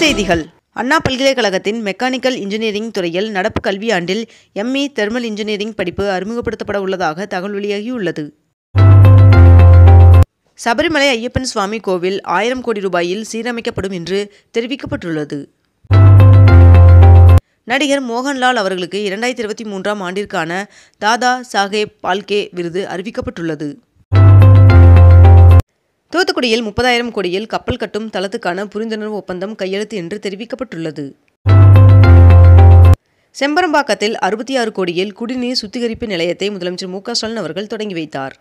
செய்திகள். அண்ணா பல்கலைக்கழகத்தின் mechanical engineering துறையில் நடப்பு கல்வியாண்டில் எம்.இ. தெர்மல் இன்ஜினியரிங் படிப்பு அறிமுகப்படுத்தப்பட உள்ளதாக தகவல் வெளியாகியுள்ளது. சபரிமலை ஐயப்பன் சுவாமி கோவில் 1000 கோடி ரூபாயில் சீரமைக்கப்படும் என்று தெரிவிக்கப்பட்டுள்ளது. நடிகர் மோகன்லால் அவர்களுக்கு 2023ஆம் ஆண்டிற்கான தாதா சாஹேப் பால்கே விருது அறிவிக்கப்பட்டுள்ளது. தூத்துக்குடியில் 30,000 கோடியில் கப்பல் கட்டும் தளத்துக்கான புரிந்துணர்வு ஒப்பந்தம் கையெழுத்து என்று தெரிவிக்கப்பட்டுள்ளது. செம்பரம்பாக்கத்தில் 66 கோடியில் குடிநீர் சுத்திகரிப்பு நிலையத்தை முதலமைச்சர் மு.க. ஸ்டாலின் அவர்கள் தொடங்கி வைத்தார்.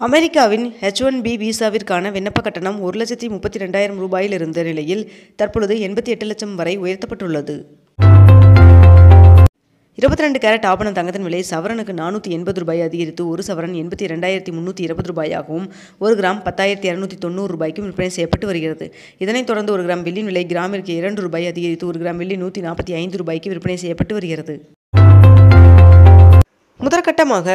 அமெரிக்காவின் H-1B விசாவிற்கான விண்ணப்ப கட்டணம் 1,32,000 ரூபாயில் இருந்த நிலையில் தற்பொழுது 88 லட்சம் வரை உயர்த்தப்பட்டுள்ளது. 22 கேரட் ஆபண தங்கத்தின் விலை சவரனுக்கு 480 ரூபாய் அதிகரித்து ஒரு சவரன் 82,320 ரூபாயாகவும் 1 கிராம் 10,290 ரூபாய்க்கும் விற்பனை செய்யப்பட்டு வருகிறது. இதனைத் தொடர்ந்து 1 கிராம் வெள்ளியின் விலை கிராமிற்கு 2 ரூபாய் அதிகரித்து 1 கிராம் வெள்ளி 145 ரூபாய்க்கு விற்பனை செய்யப்பட்டு வருகிறது. முதற்கட்டமாக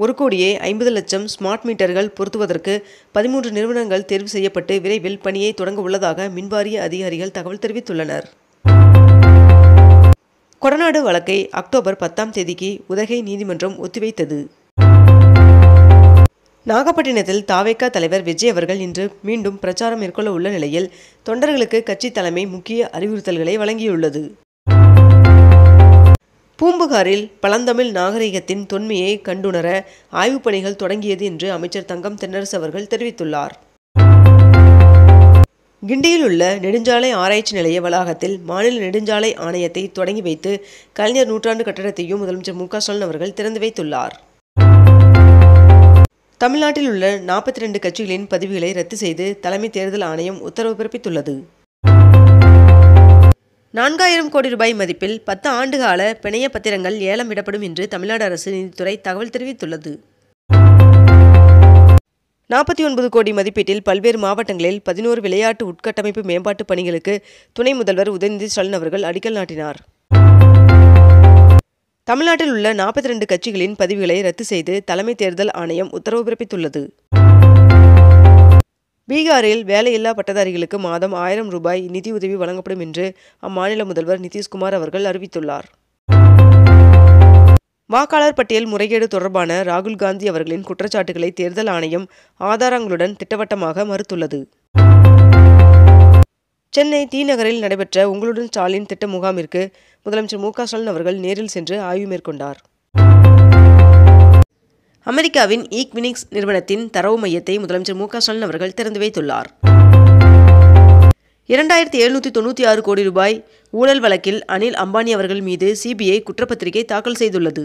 1,50,00,000 ஸ்மார்ட் மீட்டர்கள் பொருத்துவதற்கு 13 நிறுவனங்கள் தேர்வு செய்யப்பட்டு விரைவில் பணியை தொடங்க உள்ளதாக மின்வாரிய அதிகாரிகள் தகவல் தெரிவித்துள்ளனர். கொடநாடு வழக்கை அக்டோபர் 10ஆம் தேதிக்கு உதகை நீதிமன்றம் ஒத்திவைத்தது. நாகப்பட்டினத்தில் தாவேகா தலைவர் விஜய் அவர்கள் இன்று மீண்டும் பிரச்சாரம் மேற்கொள்ள உள்ள நிலையில் தொண்டர்களுக்கு கட்சி தலைமை முக்கிய அறிவுறுத்தல்களை வழங்கியுள்ளது. பூம்புகாரில் பழந்தமிழ் நாகரிகத்தின் தொன்மையை கண்டுணர ஆய்வுப் பணிகள் தொடங்கியது என்று அமைச்சர் தங்கம் தென்னரசு அவர்கள் தெரிவித்துள்ளார். கிண்டியில் உள்ள நெடுஞ்சாலை ஆராய்ச்சி நிலைய வளாகத்தில் மாநில நெடுஞ்சாலை ஆணையத்தை தொடங்கி வைத்து கலைஞர் நூற்றாண்டு கட்டடத்தையும் முதலமைச்சர் மு.க. ஸ்டாலின் அவர்கள் திறந்து வைத்துள்ளார். தமிழ்நாட்டில் உள்ள 42 கட்சிகளின் பதிவுகளை ரத்து செய்து தலைமை தேர்தல் ஆணையம் உத்தரவு பிறப்பித்துள்ளது. 4,000 கோடி ரூபாய் மதிப்பில் 10 ஆண்டுகால பிணைய பத்திரங்கள் ஏலம் விடப்படும் என்று தமிழ்நாடு அரசு நீதித்துறை தகவல் தெரிவித்துள்ளது. 49 கோடி மதிப்பீட்டில் பல்வேறு மாவட்டங்களில் 11 விளையாட்டு உட்கட்டமைப்பு மேம்பாட்டு பணிகளுக்கு துணை முதல்வர் உதயநிதி ஸ்டாலின் அவர்கள் அடிக்கல் நாட்டினார். தமிழ்நாட்டில் உள்ள 42 கட்சிகளின் பதிவுகளை ரத்து செய்து தலைமை தேர்தல் ஆணையம் உத்தரவு பிறப்பித்துள்ளது. பீகாரில் வேலையில்லா பட்டதாரிகளுக்கு மாதம் 1000 ரூபாய் நிதியுதவி வழங்கப்படும் என்று அம்மாநில முதல்வர் நிதிஷ்குமார் அவர்கள் அறிவித்துள்ளார். வாக்காளர் பட்டியல் முறைகேடு தொடர்பான ராகுல் காந்தி அவர்களின் குற்றச்சாட்டுகளை தேர்தல் ஆணையம் ஆதாரங்களுடன் திட்டவட்டமாக மறுத்துள்ளது. சென்னை தி.நகரில் நடைபெற்ற உங்களுடன் ஸ்டாலின் திட்ட முகாமிற்கு முதலமைச்சர் மு.க. ஸ்டாலின் அவர்கள் நேரில் சென்று ஆய்வு மேற்கொண்டார். அமெரிக்காவின் ஈக்வினிக்ஸ் நிறுவனத்தின் தரவு மையத்தை முதலமைச்சர் மு.க. ஸ்டாலின் அவர்கள் திறந்து வைத்துள்ளார். 2,796 கோடி ரூபாய் ஊழல் வழக்கில் அனில் அம்பானி அவர்கள் மீது சிபிஐ குற்றப்பத்திரிகை தாக்கல் செய்துள்ளது.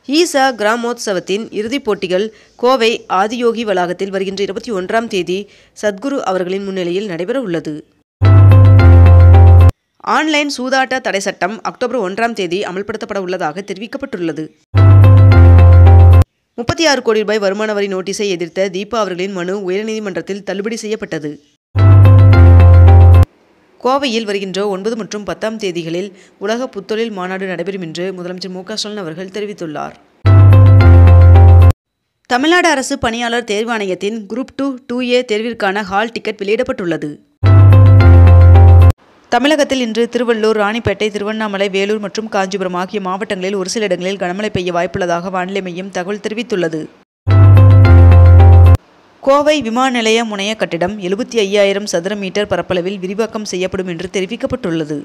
ஈசா கிராமோத்சவத்தின் இறுதிப் போட்டிகள் கோவை ஆதியோகி வளாகத்தில் வருகின்ற 21ஆம் தேதி சத்குரு அவர்களின் முன்னிலையில் நடைபெற உள்ளது. ஆன்லைன் சூதாட்ட தடை சட்டம் அக்டோபர் 1ஆம் தேதி அமல்படுத்தப்பட உள்ளதாக தெரிவிக்கப்பட்டுள்ளது. 36 கோடி ரூபாய் வருமான வரி நோட்டீஸை எதிர்த்த தீபா அவர்களின் மனு உயர்நீதிமன்றத்தில் தள்ளுபடி செய்யப்பட்டது. கோவையில் வருகின்ற 9 மற்றும் 10ஆம் தேதிகளில் உலக புத்தொழில் மாநாடு நடைபெறும் என்று முதலமைச்சர் மு.க. ஸ்டாலின் அவர்கள் தெரிவித்துள்ளார். தமிழ்நாடு அரசு பணியாளர் தேர்வாணையத்தின் குரூப் 2-2A தேர்விற்கான ஹால் டிக்கெட் வெளியிடப்பட்டுள்ளது. தமிழகத்தில் இன்று திருவள்ளூர், ராணிப்பேட்டை, திருவண்ணாமலை, வேலூர் மற்றும் காஞ்சிபுரம் ஆகிய மாவட்டங்களில் ஒரு சில இடங்களில் கனமழை பெய்ய வாய்ப்புள்ளதாக வானிலை மையம் தகவல் தெரிவித்துள்ளது. கோவை விமான நிலைய முனைய கட்டிடம் 75,000 சதுர மீட்டர் பரப்பளவில் விரிவாக்கம் செய்யப்படும் என்று தெரிவிக்கப்பட்டுள்ளது.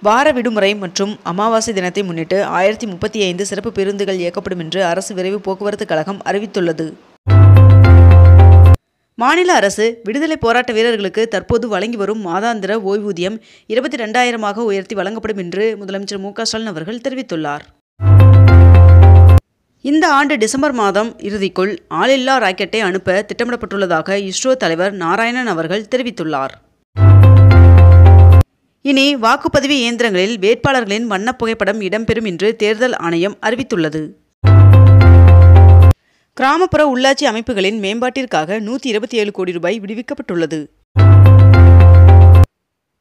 வார விடுமுறை மற்றும் அமாவாசை தினத்தை முன்னிட்டு 1035 சிறப்பு பேருந்துகள் இயக்கப்படும் என்று அரசு விரைவு போக்குவரத்து கழகம் அறிவித்துள்ளது. மாநில அரசு விடுதலை போராட்ட வீரர்களுக்கு தற்போது வழங்கி வரும் மாதாந்திர ஓய்வூதியம் 22,000ஆக உயர்த்தி வழங்கப்படும் என்று முதலமைச்சர் மு.க. ஸ்டாலின் அவர்கள் தெரிவித்துள்ளார். இந்த ஆண்டு டிசம்பர் மாதம் இறுதிக்குள் ஆளில்லா ராக்கெட்டை அனுப்ப திட்டமிடப்பட்டுள்ளதாக இஸ்ரோ தலைவர் நாராயணன் அவர்கள் தெரிவித்துள்ளார். இனி வாக்குப்பதிவு இயந்திரங்களில் வேட்பாளர்களின் வண்ண புகைப்படம் இடம்பெறும் என்று தேர்தல் ஆணையம் அறிவித்துள்ளது. கிராமப்புற உள்ளாட்சி அமைப்புகளின் மேம்பாட்டிற்காக 127 கோடி ரூபாய் விடுவிக்கப்பட்டுள்ளது.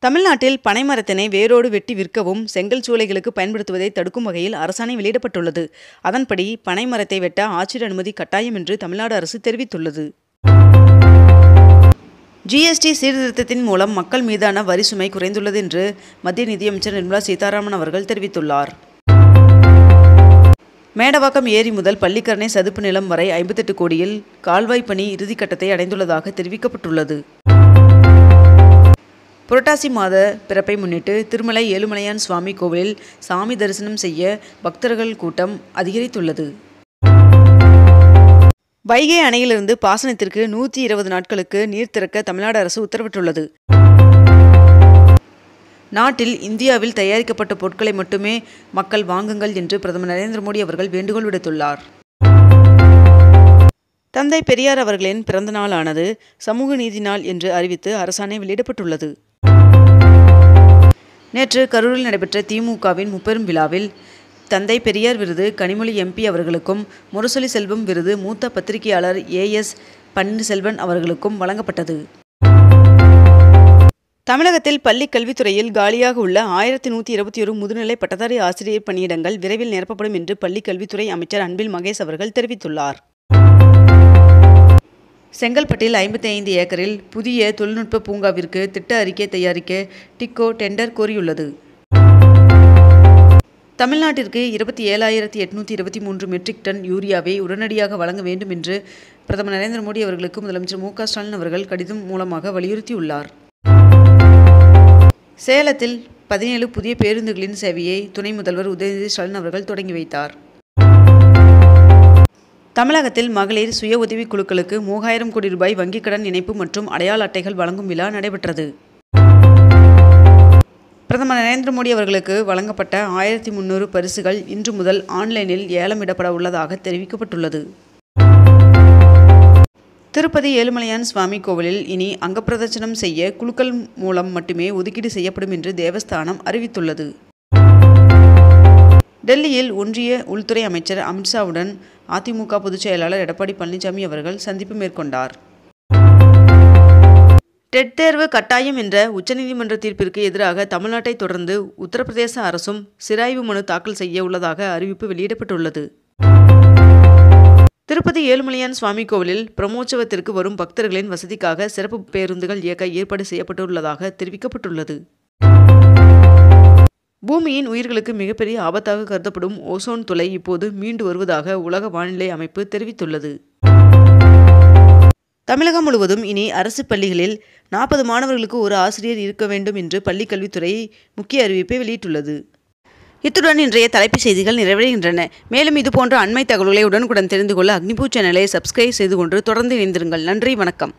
தமிழ்நாட்டில் பனைமரத்தினை வேரோடு வெட்டி விற்கவும் செங்கல் சூளைகளுக்கு பயன்படுத்துவதை தடுக்கும் வகையில் அரசாணை வெளியிடப்பட்டுள்ளது. அதன்படி பனைமரத்தை வெட்ட ஆட்சியர் அனுமதி கட்டாயம் என்று தமிழ்நாடு அரசு தெரிவித்துள்ளது. ஜிஎஸ்டி சீர்திருத்தத்தின் மூலம் மக்கள் மீதான வரி சுமை குறைந்துள்ளது என்று மத்திய நிதியமைச்சர் நிர்மலா சீதாராமன் அவர்கள் தெரிவித்துள்ளார். மேடவாக்கம் ஏரி முதல் பள்ளிக்கரணை சதுப்பு நிலம் வரை 58 கோடியில் கால்வாய் பணி இறுதிக்கட்டத்தை அடைந்துள்ளதாக தெரிவிக்கப்பட்டுள்ளது. புரட்டாசி மாத பிறப்பை முன்னிட்டு திருமலை ஏழுமலையான் சுவாமி கோவிலில் சாமி தரிசனம் செய்ய பக்தர்கள் கூட்டம் அதிகரித்துள்ளது. வைகை அணையிலிருந்து பாசனத்திற்கு 120 நாட்களுக்கு நீர் திறக்க தமிழ்நாடு அரசு உத்தரவிட்டுள்ளது. நாட்டில் இந்தியாவில் தயாரிக்கப்பட்ட பொருட்களை மட்டுமே மக்கள் வாங்குங்கள் என்று பிரதமர் நரேந்திர மோடி அவர்கள் வேண்டுகோள் விடுத்துள்ளார். தந்தை பெரியார் அவர்களின் பிறந்த நாளானது சமூக நீதி நாள் என்று அறிவித்து அரசாணை வெளியிடப்பட்டுள்ளது. நேற்று கரூரில் நடைபெற்ற திமுகவின் முப்பெரும் விழாவில் தந்தை பெரியார் விருது கனிமொழி எம்பி அவர்களுக்கும், முரசொலி செல்வம் விருது மூத்த பத்திரிகையாளர் AS பன்னீர்செல்வன் அவர்களுக்கும் வழங்கப்பட்டது. தமிழகத்தில் பள்ளி கல்வித்துறையில் காலியாக உள்ள 1121 முதுநிலை பட்டதாரி ஆசிரியர் பணியிடங்கள் விரைவில் நிரப்பப்படும் என்று பள்ளி கல்வித்துறை அமைச்சர் அன்பில் மகேஷ் அவர்கள் தெரிவித்துள்ளார். செங்கல்பட்டில் 55 ஏக்கரில் புதிய தொழில்நுட்ப பூங்காவிற்கு திட்ட அறிக்கை தயாரிக்க டிட்கோ டெண்டர் கோரியுள்ளது. தமிழ்நாட்டிற்கு 27,823 மெட்ரிக் டன் யூரியாவை உடனடியாக வழங்க வேண்டும் என்று பிரதமர் நரேந்திர மோடி அவர்களுக்கு முதலமைச்சர் மு.க. ஸ்டாலின் அவர்கள் கடிதம் மூலமாக வலியுறுத்தியுள்ளார். சேலத்தில் 17 புதிய பேருந்துகளின் சேவையை துணை முதல்வர் உதயநிதி ஸ்டாலின் அவர்கள் தொடங்கி வைத்தார். தமிழகத்தில் மகளிர் சுய உதவி குழுக்களுக்கு 3000 கோடி ரூபாய் வங்கிக் கடன் இணைப்பு மற்றும் அடையாள அட்டைகள் வழங்கும் விழா நடைபெற்றது. பிரதமர் நரேந்திர மோடி அவர்களுக்கு வழங்கப்பட்ட 1300 பரிசுகள் இன்று முதல் ஆன்லைனில் ஏலமிடப்பட உள்ளதாக தெரிவிக்கப்பட்டுள்ளது. திருப்பதி ஏழுமலையான் சுவாமி கோவிலில் இனி அங்கப்பிரதட்சணம் செய்ய குழுக்கள் மூலம் மட்டுமே ஒதுக்கீடு செய்யப்படும் என்று தேவஸ்தானம் அறிவித்துள்ளது. டெல்லியில் ஒன்றிய உள்துறை அமைச்சர் அமித்ஷாவுடன் அதிமுக பொதுச் செயலாளர் எடப்பாடி பழனிசாமி அவர்கள் சந்திப்பு மேற்கொண்டார். டெட் தேர்வு கட்டாயம் என்ற உச்சநீதிமன்ற தீர்ப்பிற்கு எதிராக தமிழ்நாட்டை தொடர்ந்து உத்தரப்பிரதேச அரசும் சிராய்வு மனு தாக்கல் செய்ய உள்ளதாக அறிவிப்பு வெளியிடப்பட்டுள்ளது. திருப்பதி ஏழுமலையான் சுவாமி கோவிலில் பிரம்மோற்சவத்திற்கு வரும் பக்தர்களின் வசதிக்காக சிறப்பு பேருந்துகள் இயக்க ஏற்பாடு செய்யப்பட்டுள்ளதாக தெரிவிக்கப்பட்டுள்ளது. பூமியின் உயிர்களுக்கு மிகப்பெரிய ஆபத்தாக கருதப்படும் ஓசோன் துளை இப்போது மீண்டு வருவதாக உலக வானிலை அமைப்பு தெரிவித்துள்ளது. தமிழகம் முழுவதும் இனி அரசு பள்ளிகளில் 40 மாணவர்களுக்கு ஒரு ஆசிரியர் இருக்க வேண்டும் என்று பள்ளிக் கல்வித்துறை முக்கிய அறிவிப்பை வெளியிட்டுள்ளது. இத்துடன் இன்றைய தலைப்புச் செய்திகள் நிறைவடைகின்றன. மேலும் இதுபோன்ற அண்மை தகவல்களை உடனுக்குடன் தெரிந்து கொள்ள அக்னிபூ சேனலை சப்ஸ்கிரைப் செய்து கொண்டு தொடர்ந்து இணைந்திருங்கள். நன்றி, வணக்கம்.